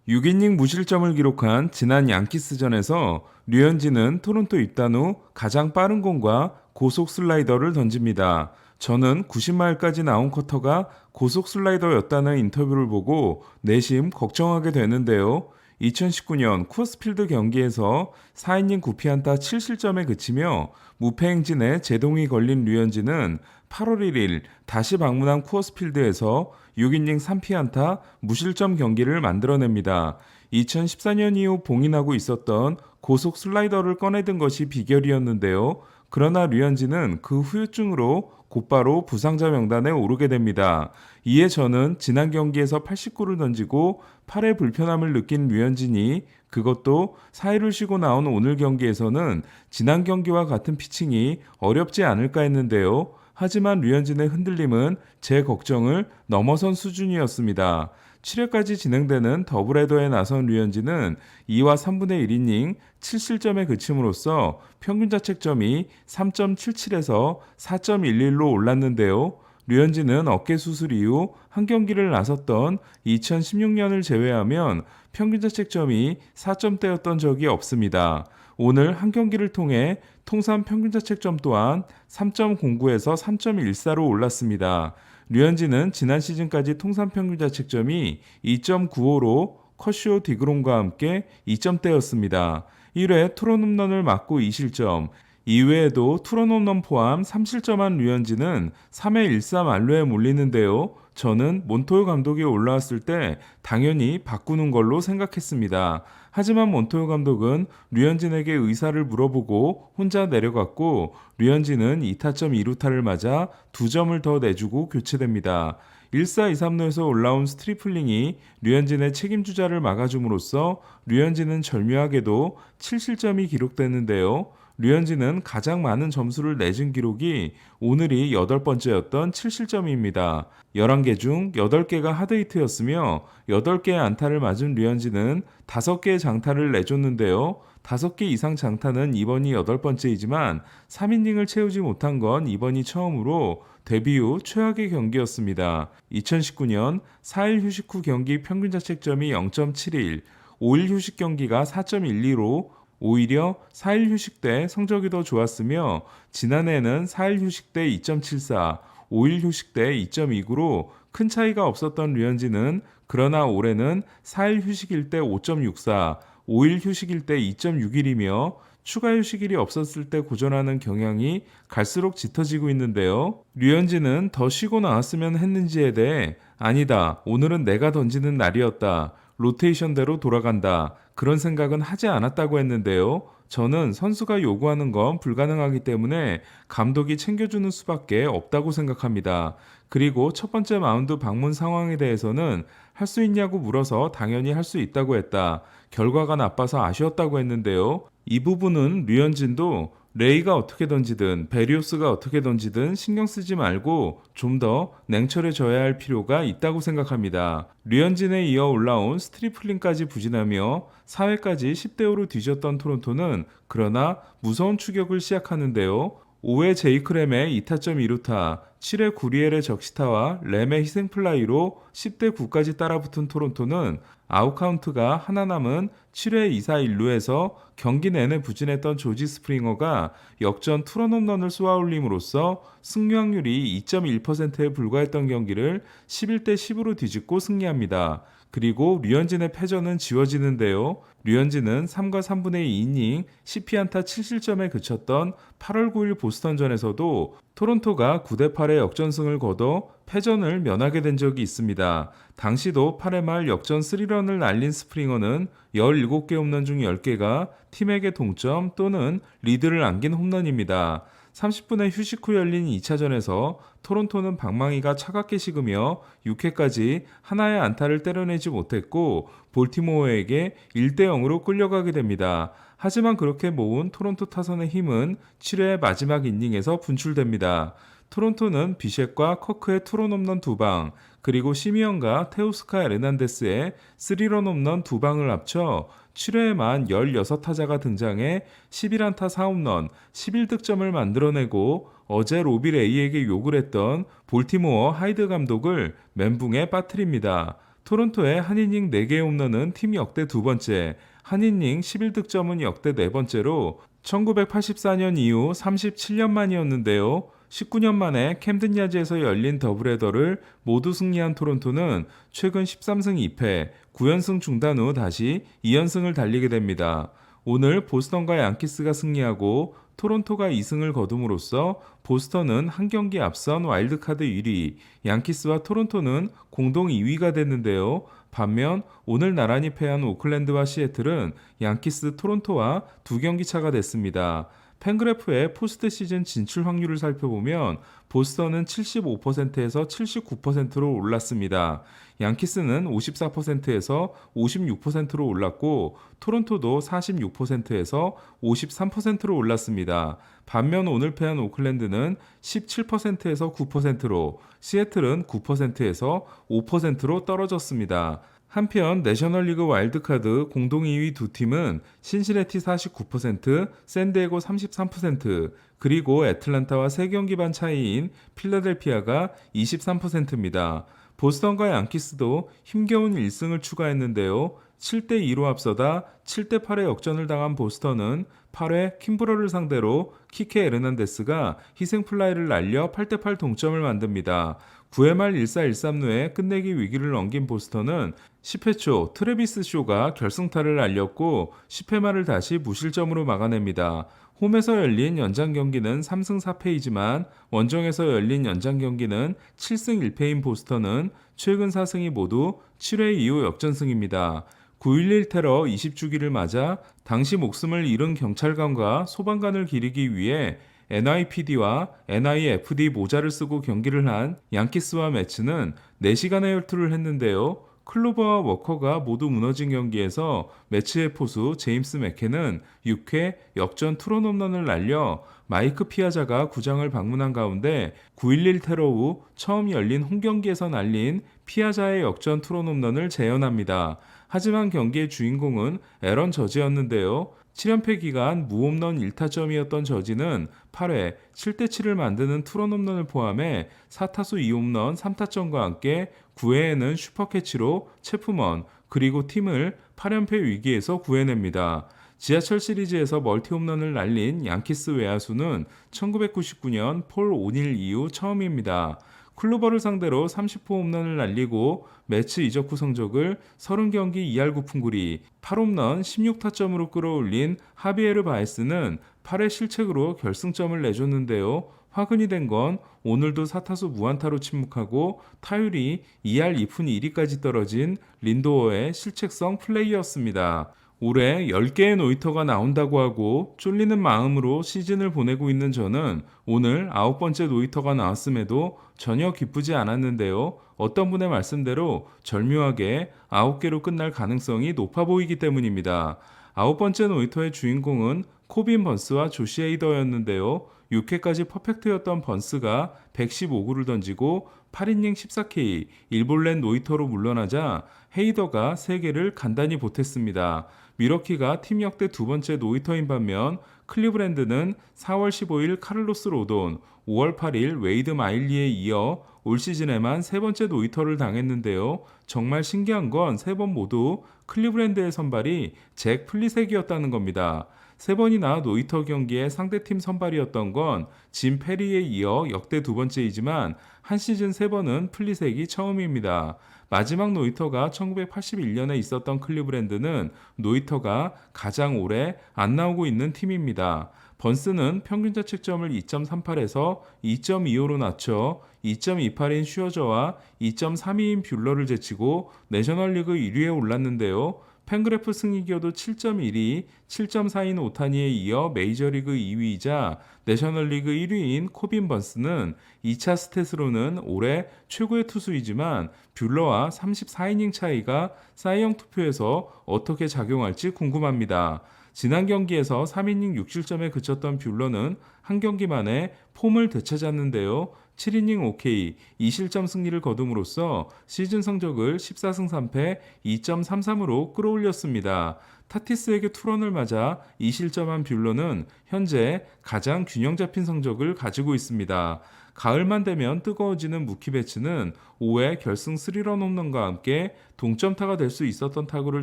6이닝 무실점을 기록한 지난 양키스전에서 류현진은 토론토 입단 후 가장 빠른 공과 고속 슬라이더를 던집니다. 저는 90마일까지 나온 커터가 고속 슬라이더였다는 인터뷰를 보고 내심 걱정하게 되는데요. 2019년 쿠어스필드 경기에서 4이닝 9피안타 7실점에 그치며 무패 행진에 제동이 걸린 류현진은 8월 1일 다시 방문한 쿠어스필드에서 6이닝 3피안타 무실점 경기를 만들어냅니다. 2014년 이후 봉인하고 있었던 고속 슬라이더를 꺼내든 것이 비결이었는데요. 그러나 류현진은 그 후유증으로 곧바로 부상자 명단에 오르게 됩니다. 이에 저는 지난 경기에서 89를 던지고 팔의 불편함을 느낀 류현진이 그것도 4일을 쉬고 나온 오늘 경기에서는 지난 경기와 같은 피칭이 어렵지 않을까 했는데요. 하지만 류현진의 흔들림은 제 걱정을 넘어선 수준이었습니다. 7회까지 진행되는 더블헤더에 나선 류현진은 2와 3분의 1이닝 7실점에 그침으로써 평균 자책점이 3.77에서 4.11로 올랐는데요. 류현진은 어깨 수술 이후 한 경기를 나섰던 2016년을 제외하면 평균 자책점이 4점대였던 적이 없습니다. 오늘 한 경기를 통해 통산 평균 자책점 또한 3.09에서 3.14로 올랐습니다. 류현진은 지난 시즌까지 통산 평균 자책점이 2.95로 커쇼 디그롬과 함께 2점대였습니다. 1회 투런 홈런을 맞고 2실점, 이외에도 투런 홈런 포함 3실점한 류현진은 3회 1사 만루에 몰리는데요. 저는 몬토요 감독이 올라왔을 때 당연히 바꾸는 걸로 생각했습니다. 하지만 몬토요 감독은 류현진에게 의사를 물어보고 혼자 내려갔고 류현진은 2타점 2루타를 맞아 2점을 더 내주고 교체됩니다. 1사 2삼루에서 올라온 스트리플링이 류현진의 책임주자를 막아줌으로써 류현진은 절묘하게도 7실점이 기록됐는데요. 류현진은 가장 많은 점수를 내준 기록이 오늘이 8번째였던 7실점입니다. 11개 중 8개가 하드히트였으며 8개의 안타를 맞은 류현진은 5개의 장타를 내줬는데요. 5개 이상 장타는 이번이 8번째이지만 3이닝을 채우지 못한 건 이번이 처음으로 데뷔 후 최악의 경기였습니다. 2019년 4일 휴식 후 경기 평균 자책점이 0.71, 5일 휴식 경기가 4.12로 오히려 4일 휴식 때 성적이 더 좋았으며 지난해에는 4일 휴식 때 2.74, 5일 휴식 때 2.29로 큰 차이가 없었던 류현진은 그러나 올해는 4일 휴식일 때 5.64, 5일 휴식일 때 2.61이며 추가 휴식일이 없었을 때 고전하는 경향이 갈수록 짙어지고 있는데요. 류현진은 더 쉬고 나왔으면 했는지에 대해 아니다, 오늘은 내가 던지는 날이었다, 로테이션대로 돌아간다, 그런 생각은 하지 않았다고 했는데요. 저는 선수가 요구하는 건 불가능하기 때문에 감독이 챙겨주는 수밖에 없다고 생각합니다. 그리고 첫 번째 마운드 방문 상황에 대해서는 할 수 있냐고 물어서 당연히 할 수 있다고 했다. 결과가 나빠서 아쉬웠다고 했는데요. 이 부분은 류현진도 레이가 어떻게 던지든 베리오스가 어떻게 던지든 신경 쓰지 말고 좀 더 냉철해져야 할 필요가 있다고 생각합니다. 류현진에 이어 올라온 스트리플링까지 부진하며 4회까지 10대5로 뒤졌던 토론토는 그러나 무서운 추격을 시작하는데요. 5회 제이크램의 2타점 2루타, 7회 구리엘의 적시타와 램의 희생플라이로 10대9까지 따라붙은 토론토는 아웃카운트가 하나 남은 7회 2사 1루에서 경기 내내 부진했던 조지 스프링어가 역전 투런 홈런을 쏘아올림으로써 승리 확률이 2.1%에 불과했던 경기를 11대10으로 뒤집고 승리합니다. 그리고 류현진의 패전은 지워지는데요. 류현진은 3과 3분의 2이닝 10피안타 7실점에 그쳤던 8월 9일 보스턴전에서도 토론토가 9대8의 역전승을 거둬 패전을 면하게 된 적이 있습니다. 당시도 8회 말 역전 3런을 날린 스프링어는 17개 홈런 중 10개가 팀에게 동점 또는 리드를 안긴 홈런입니다. 30분의 휴식 후 열린 2차전에서 토론토는 방망이가 차갑게 식으며 6회까지 하나의 안타를 때려내지 못했고 볼티모어에게 1대0으로 끌려가게 됩니다. 하지만 그렇게 모은 토론토 타선의 힘은 7회 마지막 이닝에서 분출됩니다. 토론토는 비셰과 커크의 투런 홈런 2방, 그리고 시미언과 테오스카 에르난데스의 3런 홈런 2방을 합쳐 7회에만 16타자가 등장해 11안타 4홈런, 11득점을 만들어내고 어제 로비 레이에게 욕을 했던 볼티모어 하이드 감독을 멘붕에 빠뜨립니다. 토론토의 한 이닝 4개의 홈런은 팀 역대 두 번째, 한 이닝 11득점은 역대 네 번째로 1984년 이후 37년 만이었는데요. 19년 만에 캠든 야즈에서 열린 더블헤더를 모두 승리한 토론토는 최근 13승 2패, 9연승 중단 후 다시 2연승을 달리게 됩니다. 오늘 보스턴과 양키스가 승리하고 토론토가 2승을 거둠으로써 보스턴은 한 경기 앞선 와일드카드 1위, 양키스와 토론토는 공동 2위가 됐는데요. 반면 오늘 나란히 패한 오클랜드와 시애틀은 양키스, 토론토와 두 경기 차가 됐습니다. 팬그래프의 포스트 시즌 진출 확률을 살펴보면 보스턴은 75%에서 79%로 올랐습니다. 양키스는 54%에서 56%로 올랐고 토론토도 46%에서 53%로 올랐습니다. 반면 오늘 패한 오클랜드는 17%에서 9%로, 시애틀은 9%에서 5%로 떨어졌습니다. 한편 내셔널리그 와일드카드 공동 2위 두 팀은 신시내티 49%, 샌디에고 33%, 그리고 애틀란타와 3경기 반 차이인 필라델피아가 23%입니다. 보스턴과 양키스도 힘겨운 1승을 추가했는데요. 7대2로 앞서다 7대8의 역전을 당한 보스턴은 8회 킴브러를 상대로 키케 에르난데스가 희생플라이를 날려 8대8 동점을 만듭니다. 9회 말 1사1삼루에 끝내기 위기를 넘긴 보스턴은 10회 초 트래비스 쇼가 결승타를 날렸고 10회 말을 다시 무실점으로 막아냅니다. 홈에서 열린 연장 경기는 3승 4패이지만 원정에서 열린 연장 경기는 7승 1패인 보스턴은 최근 4승이 모두 7회 이후 역전승입니다. 9.11 테러 20주기를 맞아 당시 목숨을 잃은 경찰관과 소방관을 기리기 위해 NYPD와 NIFD 모자를 쓰고 경기를 한 양키스와 매츠는 4시간의 혈투를 했는데요. 클로버와 워커가 모두 무너진 경기에서 매츠의 포수 제임스 맥케는 6회 역전 투런 홈런을 날려 마이크 피아자가 구장을 방문한 가운데 9.11 테러 후 처음 열린 홈경기에서 날린 피아자의 역전 투런 홈런을 재현합니다. 하지만 경기의 주인공은 에런 저지였는데요. 7연패 기간 무홈런 1타점이었던 저지는 8회 7대7을 만드는 투런 홈런을 포함해 4타수 2홈런 3타점과 함께 9회에는 슈퍼캐치로 체프먼 그리고 팀을 8연패 위기에서 구해냅니다. 지하철 시리즈에서 멀티홈런을 날린 양키스 외야수는 1999년 폴 오닐 이후 처음입니다. 클로버를 상대로 30호 홈런을 날리고 매치 이적 후 성적을 30경기 2할 9푼9리 8홈런 16타점으로 끌어올린 하비에르 바에스는 8회 실책으로 결승점을 내줬는데요. 화근이 된 건 오늘도 4타수 무안타로 침묵하고 타율이 2할 2푼 1리까지 떨어진 린도어의 실책성 플레이였습니다. 올해 10개의 노히터가 나온다고 하고 쫄리는 마음으로 시즌을 보내고 있는 저는 오늘 9번째 노히터가 나왔음에도 전혀 기쁘지 않았는데요. 어떤 분의 말씀대로 절묘하게 9개로 끝날 가능성이 높아 보이기 때문입니다. 9번째 노히터의 주인공은 코빈 번스와 조시 헤이더였는데요. 6회까지 퍼펙트였던 번스가 115구를 던지고 8이닝 14K, 1볼넷 노히터로 물러나자 헤이더가 3개를 간단히 보탰습니다. 미러키가 팀 역대 두 번째 노히터인 반면 클리브랜드는 4월 15일 카를로스 로돈, 5월 8일 웨이드 마일리에 이어 올 시즌에만 세 번째 노히터를 당했는데요. 정말 신기한 건 세 번 모두 클리브랜드의 선발이 잭 플리색이었다는 겁니다. 세 번이나 노히터 경기에 상대팀 선발이었던 건 짐 페리에 이어 역대 두 번째이지만 한 시즌 세 번은 플리색이 처음입니다. 마지막 노히터가 1981년에 있었던 클리브랜드는 노히터가 가장 오래 안 나오고 있는 팀입니다. 번스는 평균 자책점을 2.38에서 2.25로 낮춰 2.28인 슈어저와 2.32인 뷰러를 제치고 내셔널리그 1위에 올랐는데요. 팬그래프 승리기여도 7.1위, 7.4인 오타니에 이어 메이저리그 2위이자 내셔널리그 1위인 코빈 번스는 2차 스탯으로는 올해 최고의 투수이지만 뷰러와 34이닝 차이가 사이영 투표에서 어떻게 작용할지 궁금합니다. 지난 경기에서 3이닝 6실점에 그쳤던 뷰러는 한 경기 만에 폼을 되찾았는데요. 7이닝 OK 2실점 승리를 거둠으로써 시즌 성적을 14승 3패 2.33으로 끌어올렸습니다. 타티스에게 투런을 맞아 2실점한 뷰러는 현재 가장 균형 잡힌 성적을 가지고 있습니다. 가을만 되면 뜨거워지는 무키 배츠는 5회 결승 3런 홈런과 함께 동점타가 될 수 있었던 타구를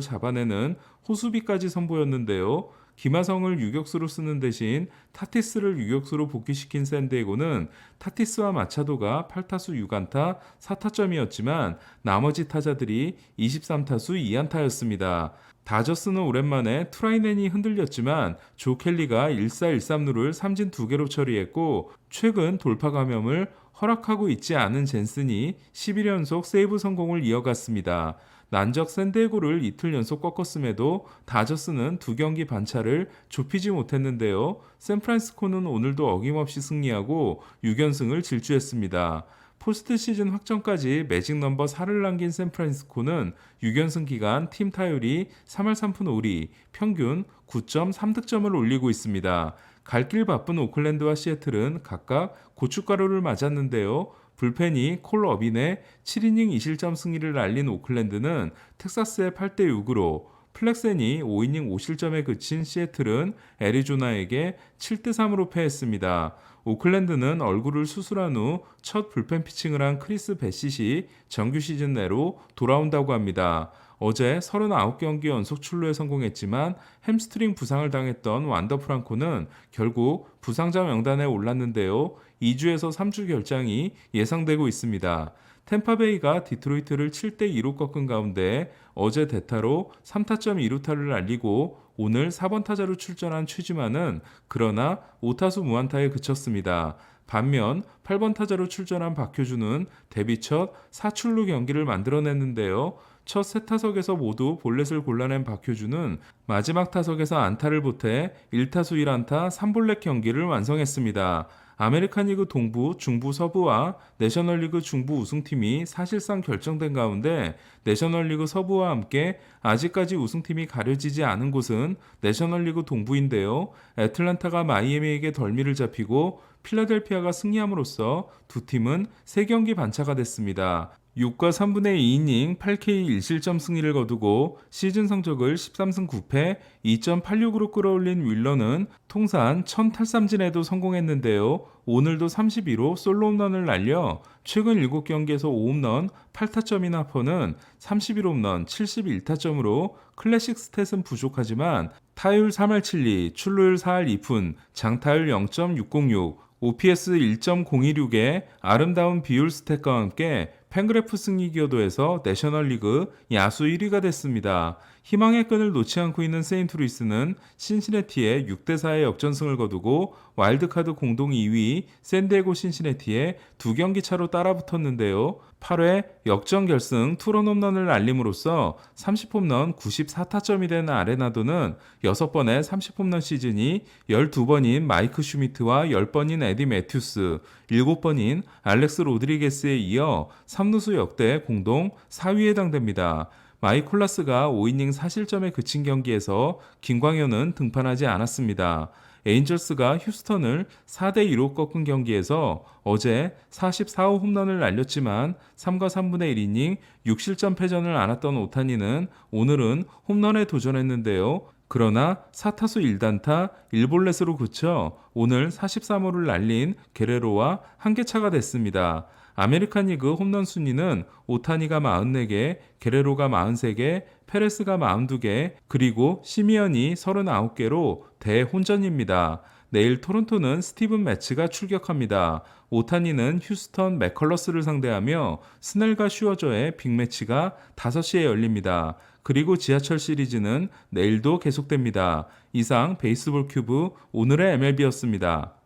잡아내는 호수비까지 선보였는데요. 김하성을 유격수로 쓰는 대신 타티스를 유격수로 복귀시킨 샌디에고는 타티스와 마차도가 8타수 6안타 4타점이었지만 나머지 타자들이 23타수 2안타였습니다. 다저스는 오랜만에 트라이넨이 흔들렸지만 조 켈리가 1사1삼루를 삼진 2개로 처리했고 최근 돌파 감염을 허락하고 있지 않은 젠슨이 11연속 세이브 성공을 이어갔습니다. 난적 샌디에고를 이틀 연속 꺾었음에도 다저스는 2경기 반차를 좁히지 못했는데요. 샌프란시스코는 오늘도 어김없이 승리하고 6연승을 질주했습니다. 포스트 시즌 확정까지 매직 넘버 4를 남긴 샌프란시스코는 6연승 기간 팀 타율이 3할 3푼 5리, 평균 9.3득점을 올리고 있습니다. 갈 길 바쁜 오클랜드와 시애틀은 각각 고춧가루를 맞았는데요. 불펜이 콜 어빈의 7이닝 2실점 승리를 날린 오클랜드는 텍사스의 8대6으로 플렉센이 5이닝 5실점에 그친 시애틀은 애리조나에게 7대3으로 패했습니다. 오클랜드는 얼굴을 수술한 후 첫 불펜 피칭을 한 크리스 베시시 정규 시즌 내로 돌아온다고 합니다. 어제 39경기 연속 출루에 성공했지만 햄스트링 부상을 당했던 완더 프랑코는 결국 부상자 명단에 올랐는데요. 2주에서 3주 결장이 예상되고 있습니다. 템파베이가 디트로이트를 7대2로 꺾은 가운데 어제 대타로 3타점 2루타를 날리고 오늘 4번 타자로 출전한 최지만은 그러나 5타수 무안타에 그쳤습니다. 반면 8번 타자로 출전한 박효준은 데뷔 첫 4출루 경기를 만들어냈는데요. 첫 세 타석에서 모두 볼넷을 골라낸 박효준은 마지막 타석에서 안타를 보태 1타수 1안타 3볼넷 경기를 완성했습니다. 아메리칸 리그 동부, 중부, 서부와 내셔널리그 중부 우승팀이 사실상 결정된 가운데 내셔널리그 서부와 함께 아직까지 우승팀이 가려지지 않은 곳은 내셔널리그 동부인데요. 애틀란타가 마이애미에게 덜미를 잡히고 필라델피아가 승리함으로써 두 팀은 3경기 반차가 됐습니다. 6과 3분의 2이닝 8K 1실점 승리를 거두고 시즌 성적을 13승 9패 2.86으로 끌어올린 윌러는 통산 1000탈삼진에도 성공했는데요. 오늘도 32로 솔로 홈런을 날려 최근 7경기에서 5홈런 8타점인 하퍼는 31홈런 71타점으로 클래식 스탯은 부족하지만 타율 3할 7리, 출루율 4할 2푼, 장타율 0.606, OPS 1.026의 아름다운 비율 스탯과 함께 팬그래프 승리 기여도에서 내셔널리그 야수 1위가 됐습니다. 희망의 끈을 놓지 않고 있는 세인트루이스는 신시내티에 6대4의 역전승을 거두고 와일드카드 공동 2위 샌디에고 신시내티에 2경기 차로 따라붙었는데요. 8회 역전 결승 투런 홈런을 날림으로써 30홈런 94타점이 된 아레나도는 6번의 30홈런 시즌이 12번인 마이크 슈미트와 10번인 에디 매튜스, 7번인 알렉스 로드리게스에 이어 3루수 역대 공동 4위에 해당됩니다. 마이콜라스가 5이닝 4실점에 그친 경기에서 김광현은 등판하지 않았습니다. 에인절스가 휴스턴을 4대2로 꺾은 경기에서 어제 44호 홈런을 날렸지만 3과 3분의 1이닝 6실점 패전을 안았던 오타니는 오늘은 홈런에 도전했는데요. 그러나 4타수 1단타 1볼넷으로 그쳐 오늘 43호를 날린 게레로와 한계차가 됐습니다. 아메리칸 리그 홈런 순위는 오타니가 44개, 게레로가 43개, 페레스가 42개, 그리고 시미언이 39개로 대혼전입니다. 내일 토론토는 스티븐 매츠가 출격합니다. 오타니는 휴스턴 맥컬러스를 상대하며 스넬과 슈어저의 빅매치가 5시에 열립니다. 그리고 지하철 시리즈는 내일도 계속됩니다. 이상 베이스볼 큐브 오늘의 MLB였습니다.